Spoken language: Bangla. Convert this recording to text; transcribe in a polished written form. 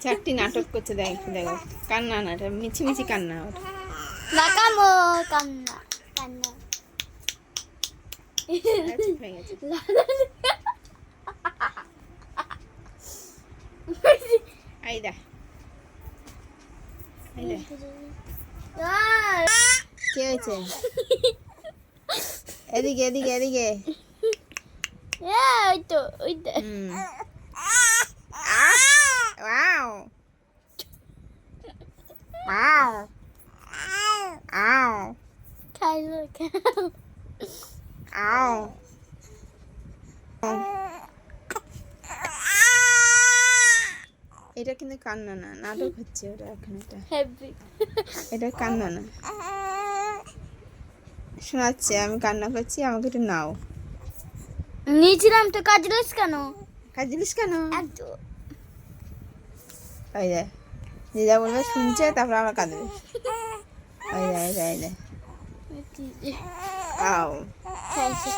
চারটি নাটক করছে, দেখো দেখো, কান্না না, এটা মিছিমিছি কান্না ওর। লাকামো কান্না কান্না চুপ হয়ে গেছে। এই দেখ, এই দেখ, কি হয়েছে? এদিকে এদিকে এদিকে। ওই তো ওই তো ওয়াও ওয়াও আও খাইলো আও। এটা কিন্তু কান্না না, নাটক হচ্ছে ওটা এখন। হ্যাপি এটা কান্না না, শোনাচ্ছে আমি কান্না করছি, আমাকে একটু নাও। নিয়েছিলাম তো কাজলিস কেন? কাজিলিস কেন? একদম ওই দেখ, দিদা বলবে শুনছে, তারপর আবার কাঁদবে। ওই দেখ, এই দেখ, এই দেখ। আও। খাইছে